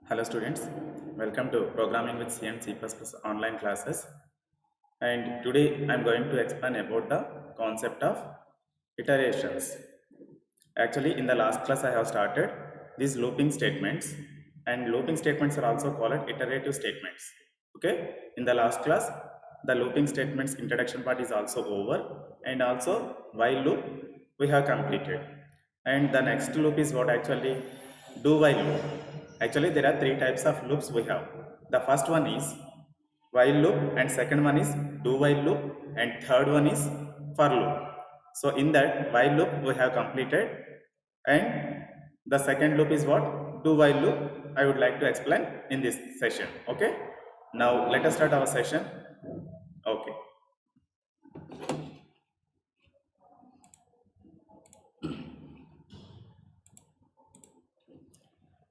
Hello students, welcome to Programming with C and C++ online classes. And today I am going to explain about the concept of iterations. Actually, in the last class I have started these looping statements, and looping statements are also called iterative statements. Okay, in the last class the looping statements introduction part is also over, and also while loop we have completed. And the next loop is what actually do while loop. Actually, there are three types of loops we have. The first one is while loop, and second one is do while loop, and third one is for loop. So in that while loop we have completed, and the second loop is what do while loop I would like to explain in this session. Okay, now let us start our session. Okay,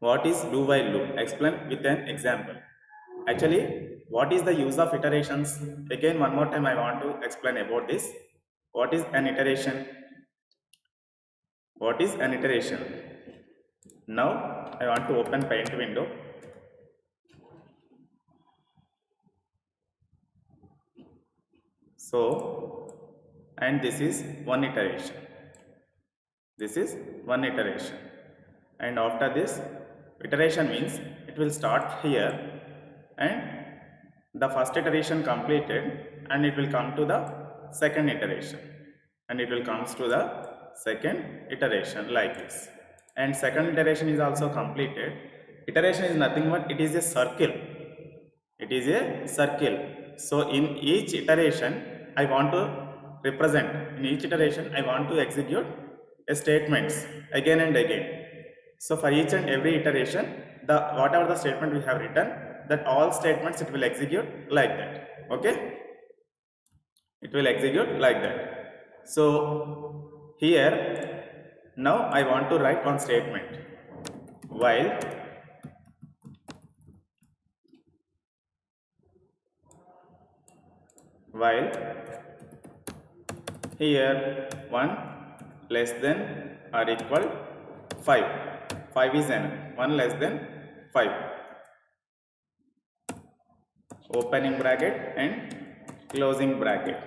what is do while loop? Explain with an example. Actually, what is the use of iterations? Again, one more time I want to explain about this. What is an iteration? What is an iteration? Now I want to open Paint window. So, and this is one iteration. This is one iteration. And after this, iteration means it will start here, and the first iteration completed, and it will come to the second iteration, and it will comes to the second iteration like this. And second iteration is also completed. Iteration is nothing but it is a circle. It is a circle. So in each iteration I want to represent, in each iteration I want to execute a statements again and again. So for each and every iteration, the whatever the statement we have written, that all statements it will execute like that. Okay, it will execute like that. So here now I want to write one statement while here 1 less than or equal 5. 5 is n, 1 less than 5. Opening bracket and closing bracket.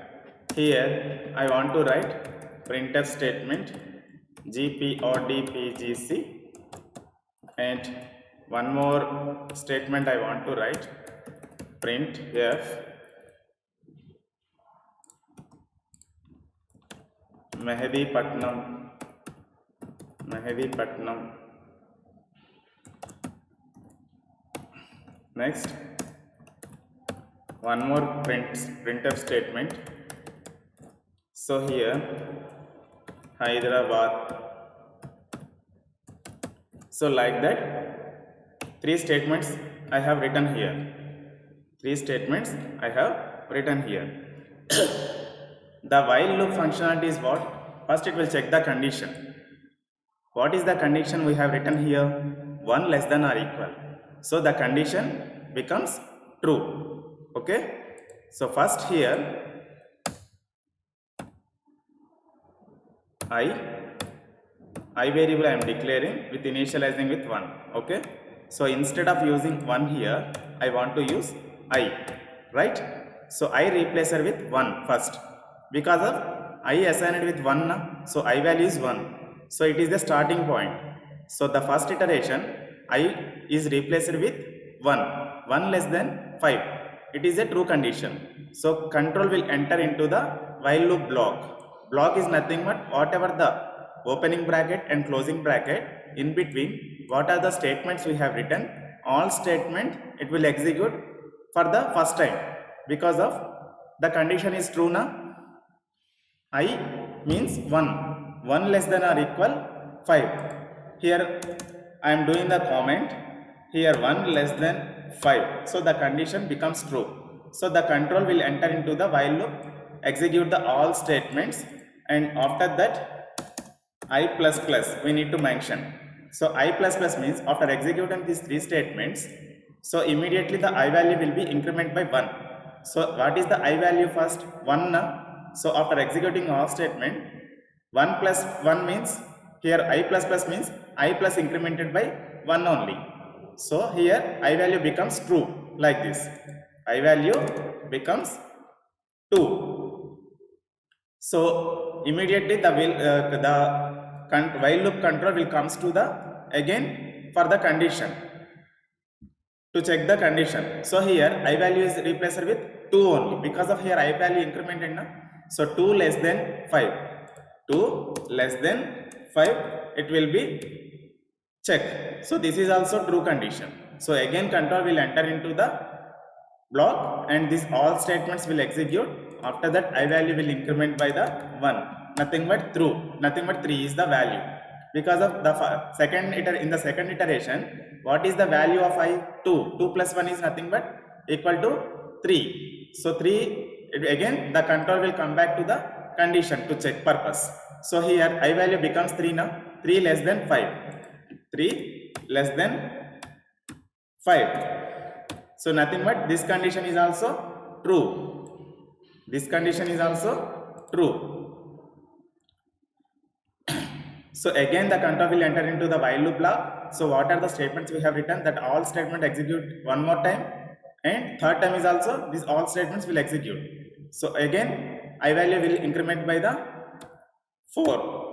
Here I want to write printf statement gprdpgc, and one more statement I want to write printf Mehedipatnam. Next, one more printf statement. So here Hyderabad. So like that, three statements I have written here. Three statements I have written here. The while loop functionality is what? First it will check the condition. What is the condition we have written here? 1 less than or equal. So the condition becomes true. Okay, so first here I variable I am declaring with initializing with 1. Okay, so instead of using 1 here I want to use I, right? So I replace her with 1 first, because of I assigned with 1 na? So I value is 1, so it is the starting point. So the first iteration I is replaced with 1 less than 5. It is a true condition. So control will enter into the while loop block. Block is nothing but whatever the opening bracket and closing bracket in between, what are the statements we have written, all statement it will execute for the first time, because of the condition is true na. I means 1 less than or equal 5. Here I am doing the comment here 1 less than 5, so the condition becomes true. So the control will enter into the while loop, execute the all statements, and after that I plus plus we need to mention. So I plus plus means after executing these three statements, so immediately the I value will be increment by 1. So what is the I value first? 1 na? So after executing all statement, 1 plus 1 means here I plus plus means I plus incremented by 1 only. So here I value becomes true like this. I value becomes 2. So immediately while loop control will comes to the again for the condition to check the condition. So here I value is replaced with 2 only because of here I value incremented now. So 2 less than 5. 2 less than 5 it will be check. So this is also true condition. So again control will enter into the block and these all statements will execute. After that I value will increment by the 1, nothing but true, nothing but 3 is the value. Because of the in the second iteration, what is the value of I? 2. 2 plus 1 is nothing but equal to 3. So 3 again the control will come back to the condition to check purpose. So here I value becomes 3 now. 3 less than 5. 3 less than 5. So nothing but this condition is also true. This condition is also true. So again the control will enter into the while loop block. So what are the statements we have written? That all statement execute one more time and third time is also these all statements will execute. So again I value will increment by the 4.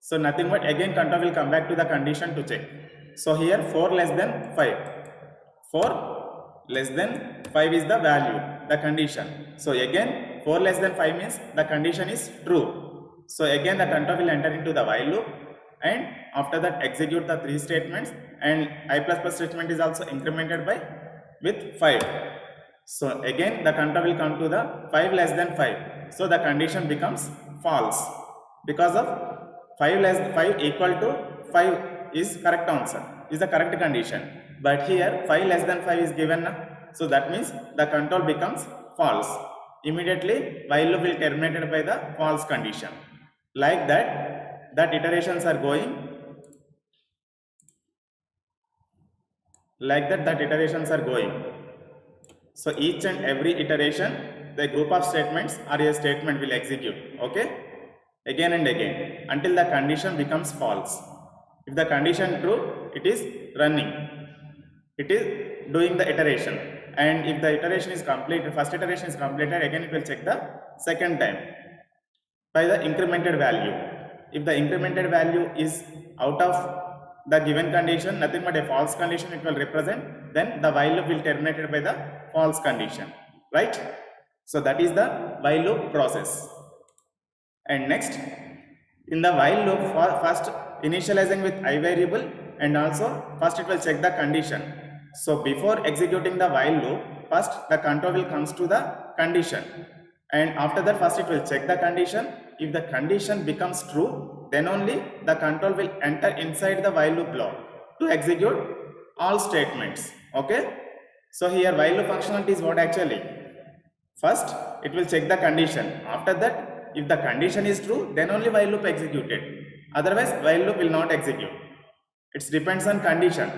So nothing but again control will come back to the condition to check. So here 4 less than 5. 4 less than 5 is the value, the condition. So again 4 less than 5 means the condition is true. So again the control will enter into the while loop and after that execute the 3 statements and I plus plus statement is also incremented by with 5. So again the control will come to the 5 less than 5. So the condition becomes false because of 5 equal to 5 is correct answer, is the correct condition. But here 5 less than 5 is given. So that means the control becomes false. Immediately while loop will terminated by the false condition. Like that iterations are going. Like that iterations are going. So each and every iteration the group of statements or a statement will execute. Okay, again and again until the condition becomes false. If the condition true, it is running, it is doing the iteration, and if the iteration is completed, first iteration is completed, again it will check the second time by the incremented value. If the incremented value is out of the given condition, nothing but a false condition it will represent, then the while loop will terminated by the false condition, right? So that is the while loop process. And next, in the while loop, first initializing with I variable and also first it will check the condition. So before executing the while loop, first the control will comes to the condition and after that first it will check the condition. If the condition becomes true, then only the control will enter inside the while loop block to execute all statements. Okay, so here while loop functionality is what actually? First it will check the condition, after that if the condition is true, then only while loop executed, otherwise while loop will not execute. It depends on condition.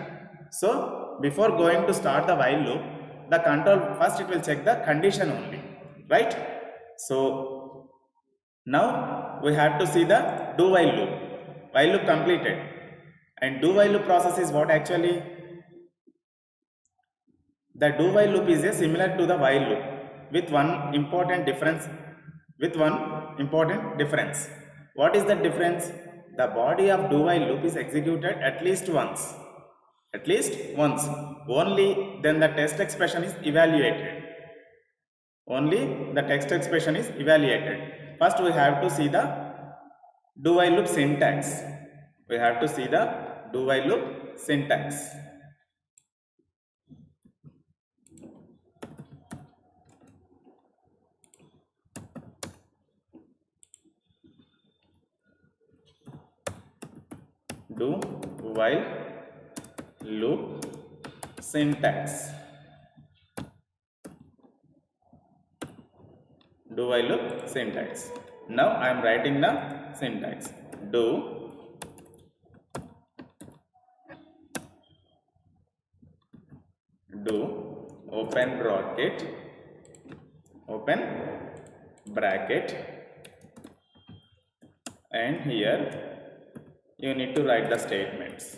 So before going to start the while loop, the control first it will check the condition only, right? So now we have to see the do while loop. While loop completed, and do while loop process is what actually? The do while loop is a similar to the while loop with one important difference. What is the difference? The body of do while loop is executed at least once. Only then the test expression is evaluated. First we have to see the do while loop syntax. Do while loop syntax. Now I am writing the syntax. Do open bracket and here you need to write the statements.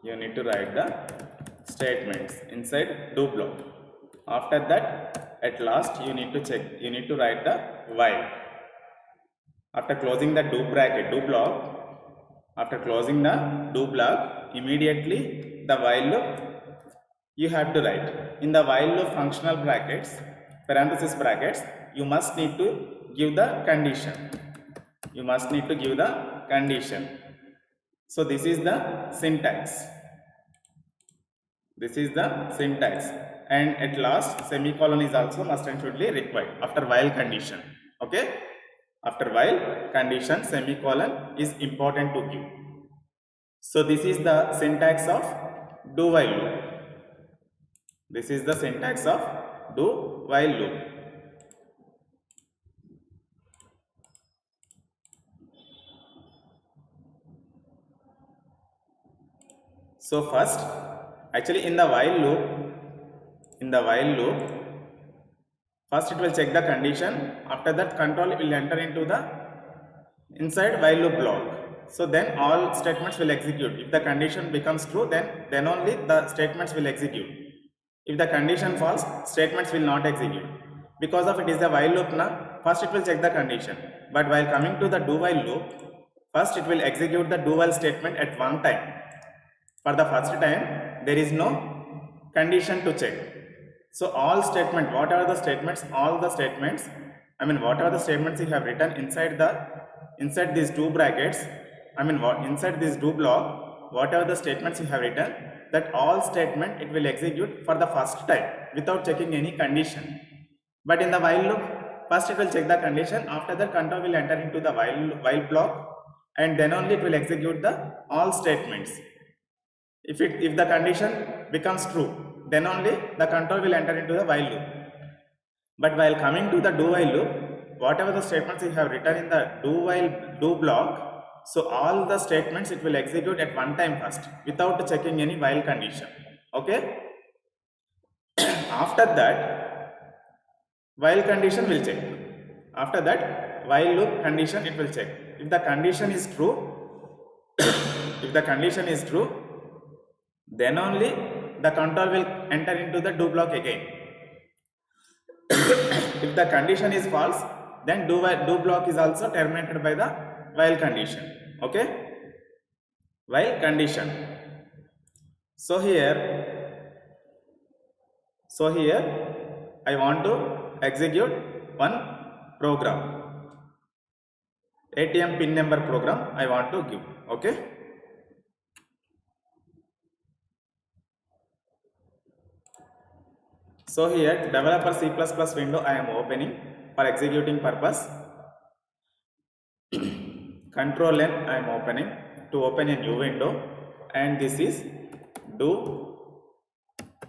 you need to write the statements inside do block. After that, at last you need to write the while. After closing the do bracket, do block, after closing the do block, immediately the while loop you have to write. In the while loop functional brackets, parenthesis brackets, you must need to give the condition. You must need to give the condition. So this is the syntax. This is the syntax. And at last, semicolon is also must and should be required after while condition. Okay? After while condition, semicolon is important to give. So this is the syntax of do while loop. This is the syntax of do while loop. So first, actually in the while loop, first it will check the condition. After that, control will enter into the inside while loop block. So then all statements will execute. If the condition becomes true, then only the statements will execute. If the condition false, statements will not execute. Because of it is the while loop now, first it will check the condition. But while coming to the do while loop, first it will execute the do while statement at one time. For the first time, there is no condition to check. So all statement, what are the statements? All the statements, what are the statements you have written inside these two brackets? Inside this do block, whatever the statements you have written, that all statement it will execute for the first time without checking any condition. But in the while loop, first it will check the condition. After that, control will enter into the while block, and then only it will execute the all statements. If the condition becomes true, then only the control will enter into the while loop. But while coming to the do while loop, whatever the statements you have written in the do block, so all the statements it will execute at one time first without checking any while condition. Okay? After that, while condition will check. After that, while loop condition it will check. If the condition is true, then only the control will enter into the do block again. If the condition is false, then do block is also terminated by the while condition. Okay? While condition. So here I want to execute one program. ATM pin number program I want to give. Okay? So here developer C++ window I am opening for executing purpose. Control N I am opening to open a new window, and this is do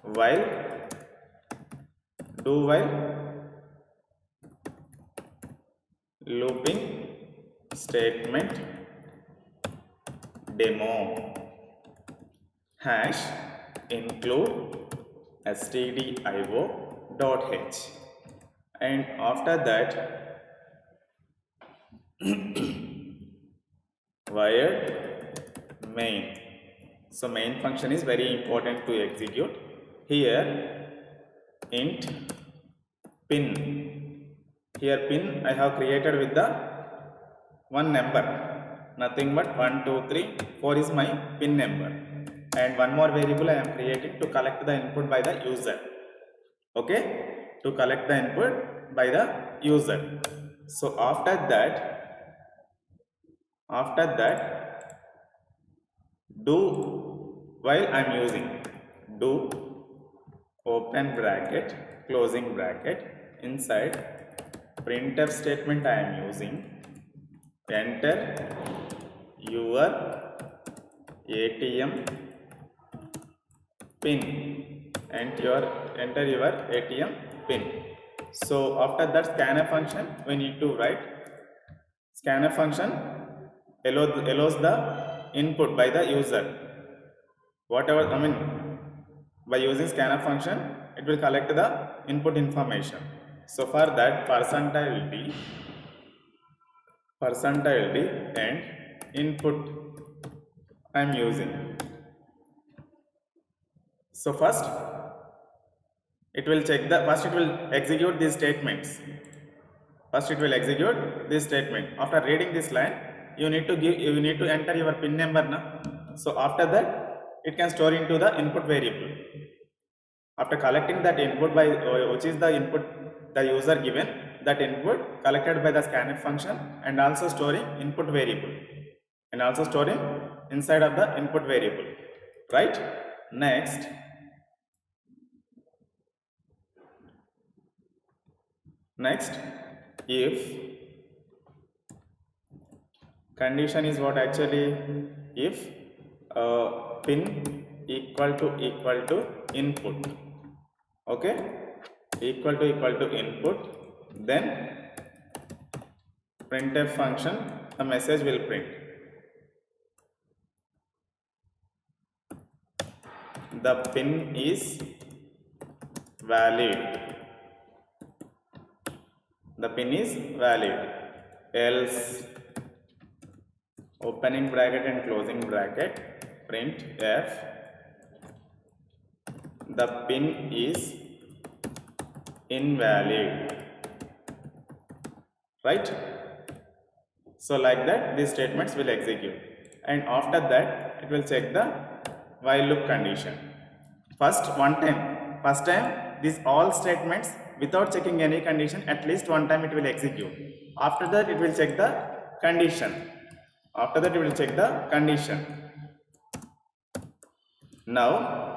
while looping statement demo hash include stdio.h, and after that wired main. So main function is very important to execute. Here int pin, here pin I have created with the one number, nothing but 1 2 3 4 is my pin number, and one more variable I am creating to collect the input by the user. Okay, to collect the input by the user. So after that do while I am using do open bracket closing bracket, inside printf statement I am using enter your ATM pin and enter your ATM pin. So after that scanf function we need to write. Scanf function allows the input by the user. Whatever by using scanf function it will collect the input information. So for that percentile d and input I am using. So first it will check the, first it will execute these statements. First it will execute this statement. After reading this line, you need to enter your pin number now. So after that, it can store into the input variable. After collecting that input by which is the input the user given, that input collected by the scanf function, and also storing input variable, and also storing inside of the input variable, right? Next, if condition is what actually, if pin equal to input, okay, equal to input, then printf function, the message will print the pin is valid, the pin is valid, else opening bracket and closing bracket print f the pin is invalid, right? So like that these statements will execute, and after that it will check the while loop condition. First time these all statements without checking any condition, at least one time it will execute. After that it will check the condition. After that it will check the condition. Now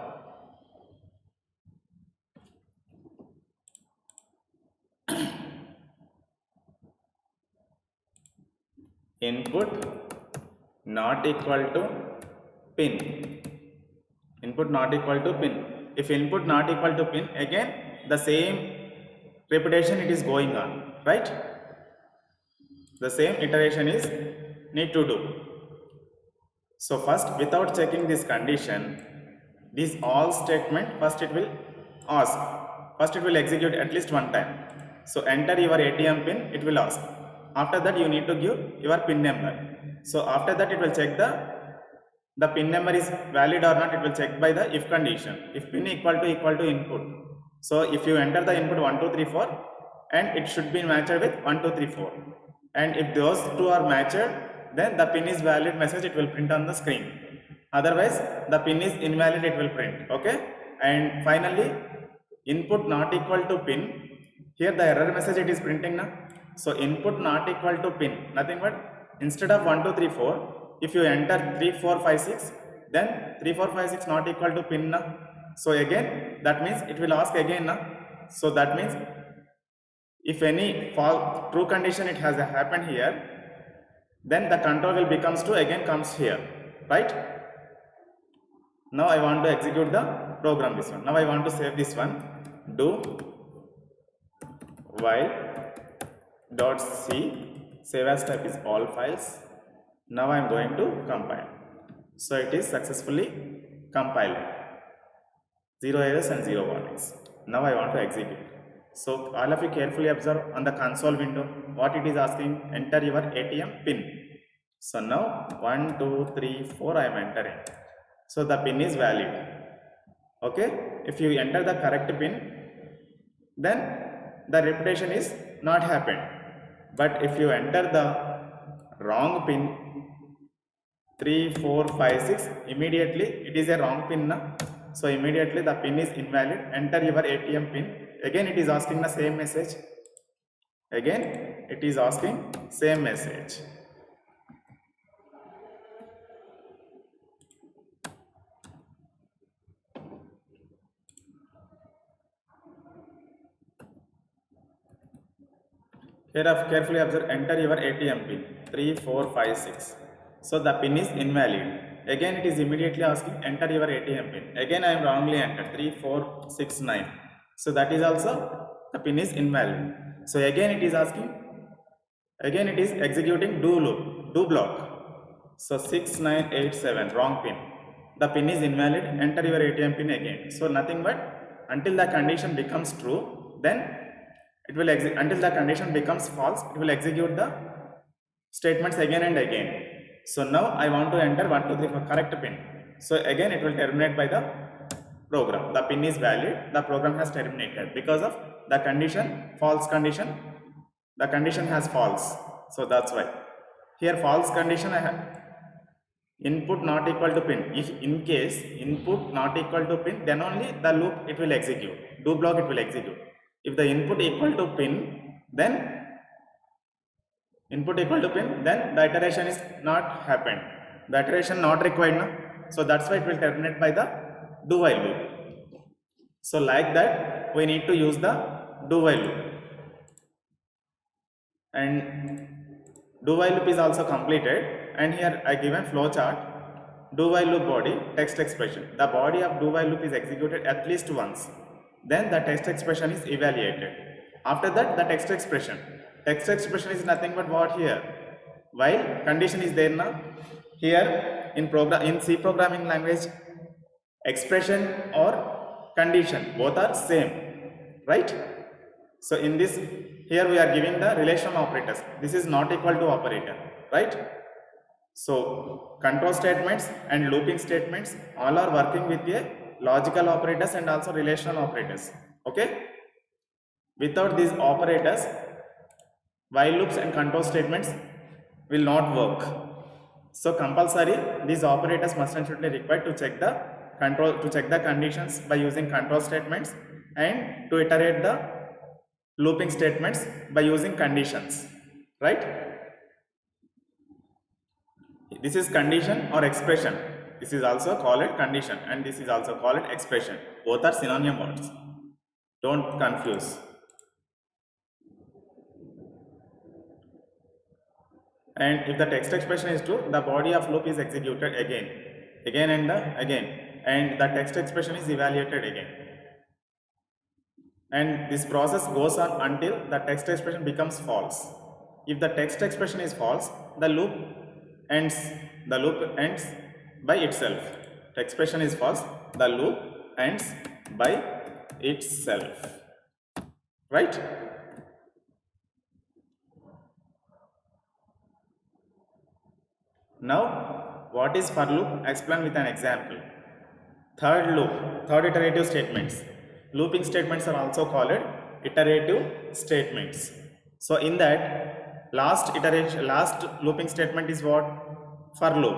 input not equal to pin, input not equal to pin. If input not equal to pin, again the same repetition it is going on, right? The same iteration is need to do. So first, without checking this condition, this all statement, first it will ask, first it will execute at least one time. So enter your ATM pin, it will ask. After that you need to give your pin number. So after that it will check the pin number is valid or not, it will check by the if condition. If pin equal to input. So if you enter the input 1 2 3 4, and it should be matched with 1 2 3 4, and if those two are matched, then the pin is valid message it will print on the screen. Otherwise the pin is invalid, it will print, okay? And finally input not equal to pin, here the error message it is printing now. So input not equal to pin, nothing but instead of 1 2 3 4, if you enter 3 4 5 6, then 3 4 5 6 not equal to pin now. So again that means it will ask again now. So that means if any true condition it has happened here, then the control will becomes true, again comes here, right? Now I want to execute the program, this one. Now I want to save this one. Do while .c, save as type is all files. Now I am going to compile. So it is successfully compiled, 0 errors and 0 warnings. Now I want to execute. So all of you carefully observe on the console window what it is asking. Enter your ATM pin. So now 1 2 3 4 I am entering. So the pin is valid, okay? If you enter the correct pin, then the repetition is not happened. But if you enter the wrong pin 3 4 5 6, immediately it is a wrong pin now. So immediately the pin is invalid. Enter your ATM pin. Again it is asking the same message. Again it is asking same message. Here carefully observe, enter your ATM pin 3 4 5 6. So the pin is invalid. Again it is immediately asking enter your ATM pin. Again I am wrongly entered 3 4 6 9. So that is also the pin is invalid. So again it is asking, again it is executing do loop, do block. So 6 9 8 7, wrong pin. The pin is invalid, enter your ATM pin again. So nothing but until the condition becomes true, then it will until the condition becomes false, it will execute the statements again and again. So now I want to enter 1 2 3 4 correct pin. So again it will terminate by the program. The pin is valid, the program has terminated because of the condition, false condition, the condition has false. So that's why here false condition I have input not equal to pin. If in case input not equal to pin, then only the loop it will execute, do block it will execute. If the input equal to pin, then input equal to pin, then the iteration is not happened, the iteration not required now. So that's why it will terminate by the do while loop. So like that we need to use the do while loop, and do while loop is also completed. And here I given flow chart. Do while loop body, text expression. The body of do while loop is executed at least once. Then the text expression is evaluated. After that, the text expression. Text expression is nothing but what here? While condition is there now. Here in C programming language, expression or condition both are same, right? So in this, here we are giving the relational operators. This is not equal to operator, right? So control statements and looping statements all are working with a logical operators and also relational operators. Okay, without these operators, while loops and control statements will not work. So compulsory these operators must and should be required to check the conditions by using control statements, and to iterate the looping statements by using conditions, right? This is condition or expression. This is also called condition and this is also called expression. Both are synonym words. Don't confuse. And if the text expression is true, the body of loop is executed again and again, and the text expression is evaluated again. And this process goes on until the text expression becomes false. If the text expression is false, the loop ends by itself. The expression is false, the loop ends by itself, right? Now what is for loop? Explain with an example. Third loop, third iterative statements. Looping statements are also called iterative statements. So in that last looping statement is what? For loop.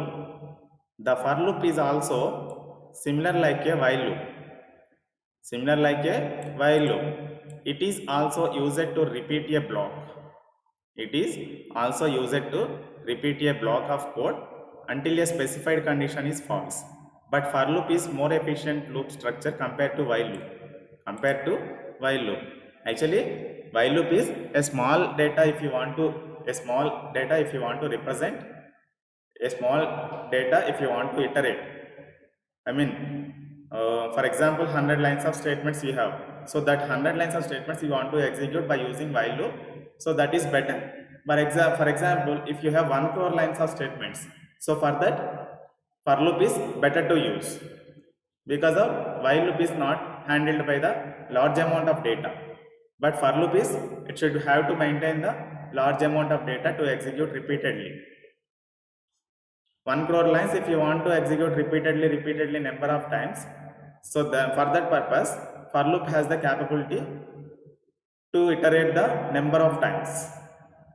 The for loop is also similar like a while loop. It is also used to repeat a block. Of code until a specified condition is false. But for loop is more efficient loop structure compared to while loop. Actually, while loop is a small data if you want to represent, a small data if you want to iterate. I mean, for example, 100 lines of statements you have. So that 100 lines of statements you want to execute by using while loop. So that is better. For example, if you have 1 crore lines of statements, so for that, for loop is better to use, because of while loop is not handled by the large amount of data, but for loop is it should have to maintain the large amount of data to execute repeatedly. 1 crore lines if you want to execute repeatedly number of times, so for that purpose for loop has the capability to iterate the number of times,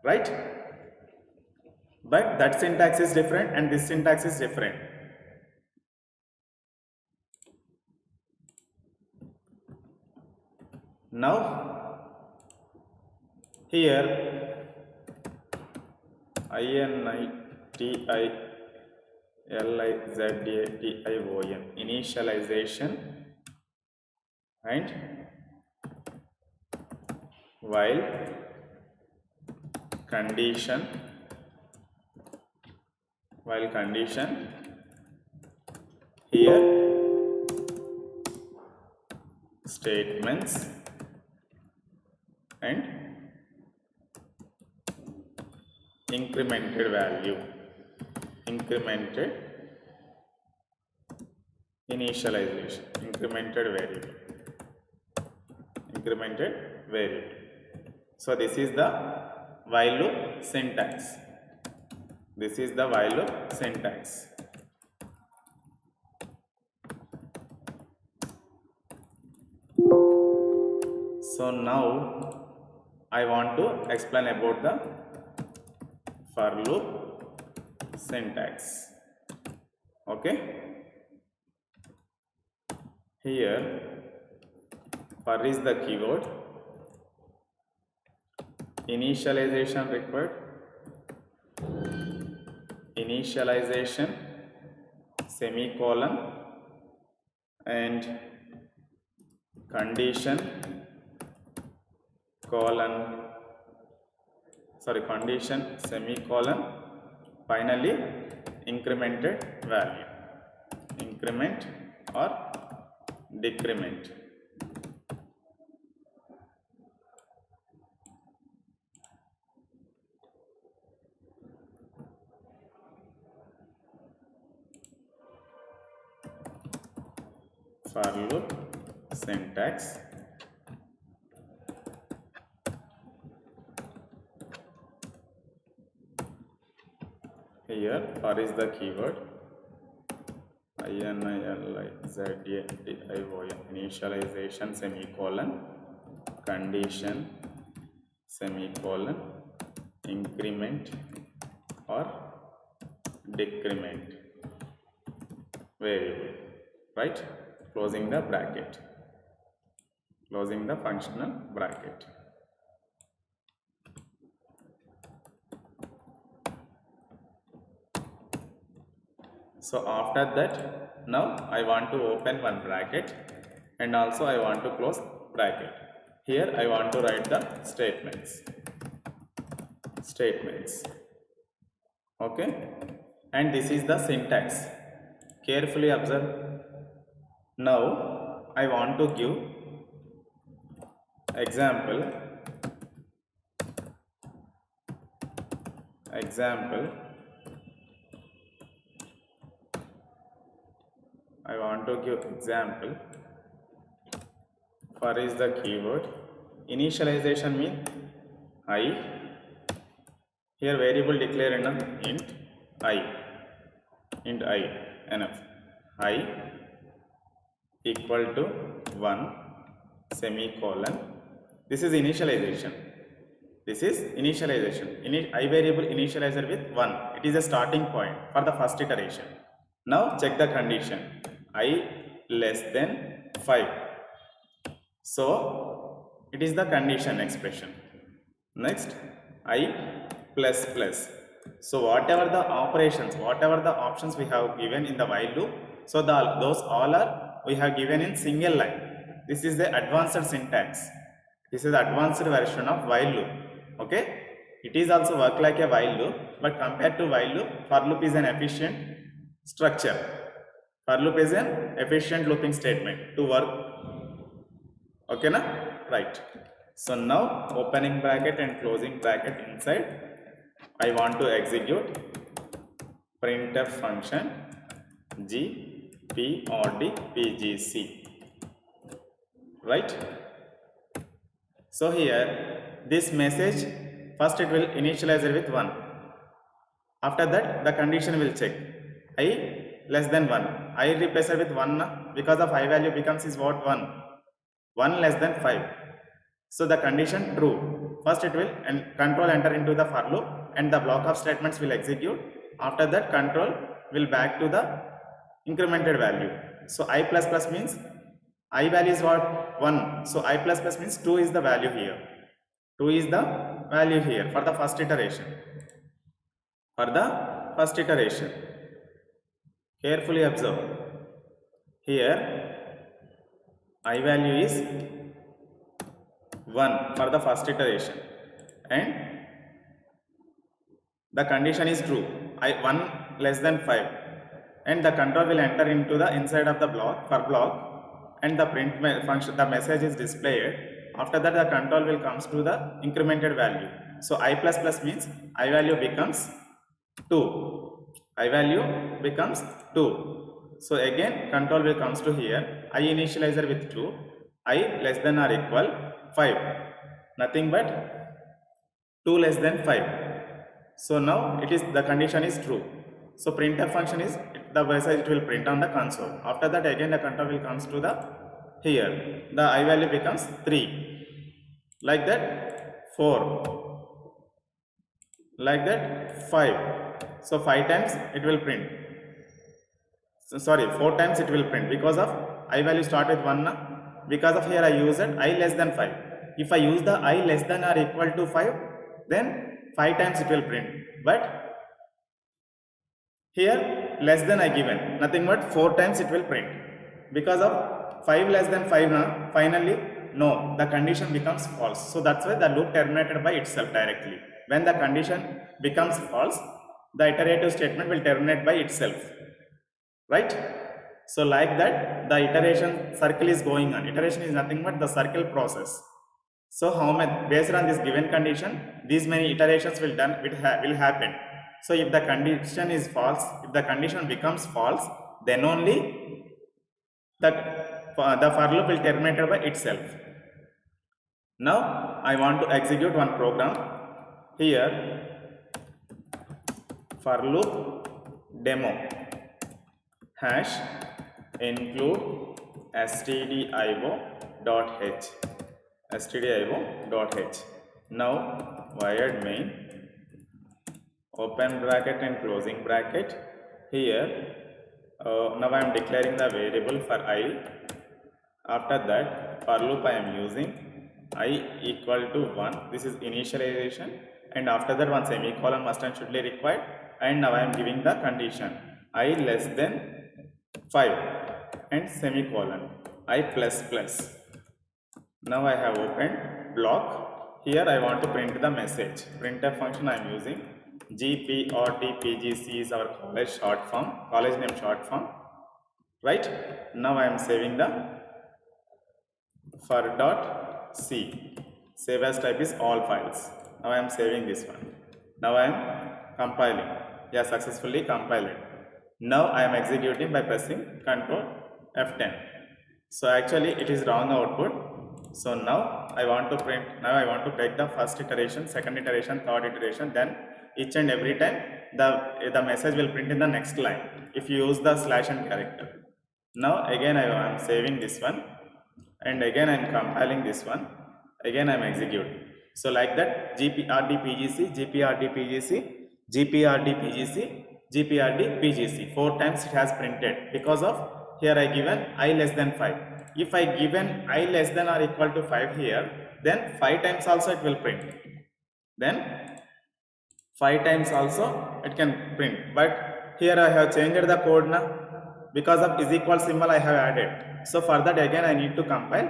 right? But that syntax is different and this syntax is different. Now here initialization, initialization and while condition here statements and incremented value, initialization, incremented variable. So this is the while loop syntax. So now I want to explain about the for loop syntax. Okay, here for is the keyword, initialization required, initialization semicolon and condition condition semicolon, finally incremented value, increment or decrement. For loop syntax. Here for is the keyword, initialization semicolon, condition semicolon, increment or decrement variable, right? Closing the bracket, closing the functional bracket. So after that, now I want to open one bracket and also I want to close bracket. Here I want to write the statements. Okay, and this is the syntax. Carefully observe. Now I want to give example. I want to give example. For is the keyword, initialization means I. Here variable declare int I enough, I equal to 1 semicolon. This is initialization. I variable initializer with 1. It is a starting point for the first iteration. Now check the condition, I less than 5. So it is the condition expression. Next, I plus plus. So whatever the options we have given in the while loop, so those all are we have given in single line. This is the advanced syntax. This is the advanced version of while loop. Okay, it is also work like a while loop, but compared to while loop, for loop is an efficient structure. For loop is an efficient looping statement to work. Okay na? Right. So now opening bracket and closing bracket inside, I want to execute printf function gprd_pgc, right? So here this message, first it will initialize it with 1. After that the condition will check I less than 1. I replace it with 1 because of I value becomes is what, 1 less than 5. So the condition true. First it will control enter into the for loop and the block of statements will execute. After that control will back to the incremented value. So I plus plus means I value is what, 1. So I plus plus means 2 is the value here. 2 is the value here for the first iteration. Carefully observe. Here I value is 1 for the first iteration and the condition is true, 1 less than 5, and the control will enter into the inside of the block for block and the print function, the message is displayed. After that the control will comes to the incremented value. So I plus plus means I value becomes 2. So again control will comes to here, I initializer with 2, I less than or equal 5, nothing but 2 less than 5. So now it is, the condition is true. So printf function is the message it will print on the console. After that again the control will comes to the here, the I value becomes 3. like that 4, like that 5. So 5 times it will print. So, sorry, 4 times it will print because of I value start with 1 na? Because of here I use it I less than 5. If I use the I less than or equal to 5, then 5 times it will print. But here less than I given, nothing but 4 times it will print. Because of 5 less than 5 na, finally no, the condition becomes false. So that's why the loop terminated by itself directly. When the condition becomes false, the iterative statement will terminate by itself, right? So like that the iteration circle is going on. Iteration is nothing but the circle process. So how many, based on this given condition, these many iterations will happen. So if the condition is false, if the condition becomes false, then only the for loop will terminate by itself. Now I want to execute one program. Here for loop demo hash include stdio.h. Now void main open bracket and closing bracket. Here now I am declaring the variable for I. After that for loop I am using I equal to 1. This is initialization, and after that one semicolon must and should be required, and now I am giving the condition I less than 5 and semicolon I plus plus. Now I have opened block. Here I want to print the message. Printf function I am using. GPRTPGC is our college short form, college name short form, right? Now I am saving the for.c. Save as type is all files. Now I am saving this one. Now I am compiling. Yeah, successfully compiled. Now I am executing by pressing Ctrl F10. So actually it is wrong output. So now I want to print. Now I want to take the first iteration, second iteration, third iteration. Then each and every time the message will print in the next line if you use the slash and character. Now again I am saving this one, and again I am compiling this one. Again I am executing. So like that GPRDPGC, GPRDPGC, GPRDPGC, GPRDPGC 4 times it has printed because of here I given I less than 5. If I given I less than or equal to 5 here, then 5 times also it will print. Then 5 times also it can print. But here I have changed the code now. Because of is equal symbol I have added. So for that again I need to compile.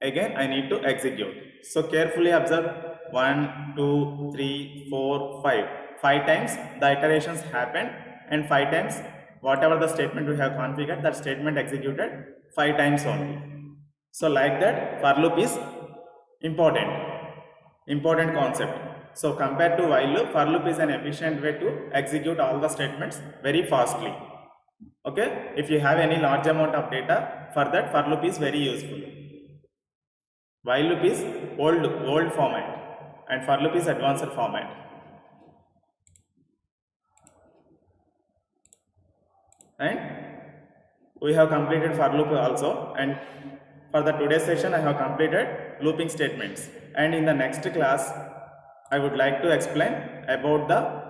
Again I need to execute. So carefully observe 1, 2, 3, 4, 5. 5 times the iterations happened, and 5 times whatever the statement we have configured, that statement executed 5 times only. So like that for loop is important concept. So compared to while loop, for loop is an efficient way to execute all the statements very fastly. Okay, if you have any large amount of data, for that for loop is very useful. While loop is old format, and for loop is advanced format. And we have completed for loop also, and for the today's session I have completed looping statements, and in the next class I would like to explain about the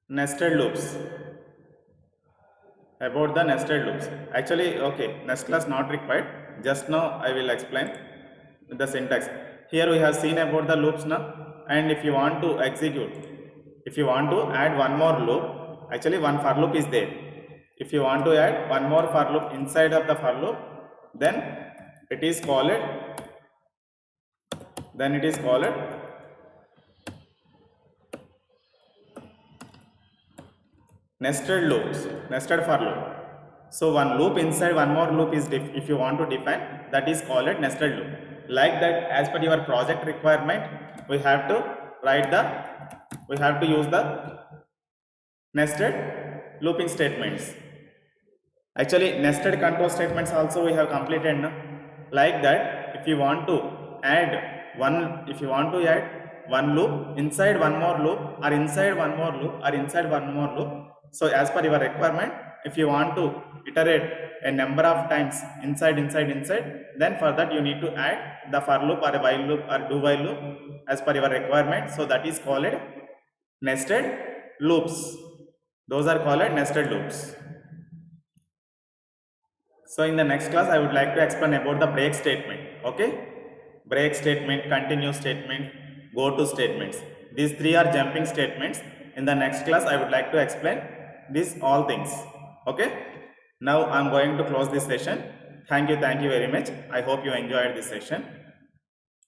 nested loops. Actually, okay, next class not required. Just now I will explain the syntax. Here we have seen about the loops now, and if you want to execute, if you want to add one more loop, actually one for loop is there. If you want to add one more for loop inside of the for loop, then it is called nested loops, nested for loop. So one loop inside one more loop is if you want to define, that is called nested loop. Like that, as per your project requirement, we have to use the nested looping statements. Actually, nested control statements also we have completed now. Like that, if you want to add one loop inside one more loop, or inside one more loop, or inside one more loop. So as per your requirement, if you want to iterate a number of times inside, then for that you need to add the for loop or a while loop or do while loop as per your requirement. So that is called nested loops. Those are called nested loops. So in the next class, I would like to explain about the break statement. Okay, break statement, continue statement, go to statements. These three are jumping statements. In the next class, I would like to explain these all things. Okay, now I'm going to close this session. Thank you very much. I hope you enjoyed this session.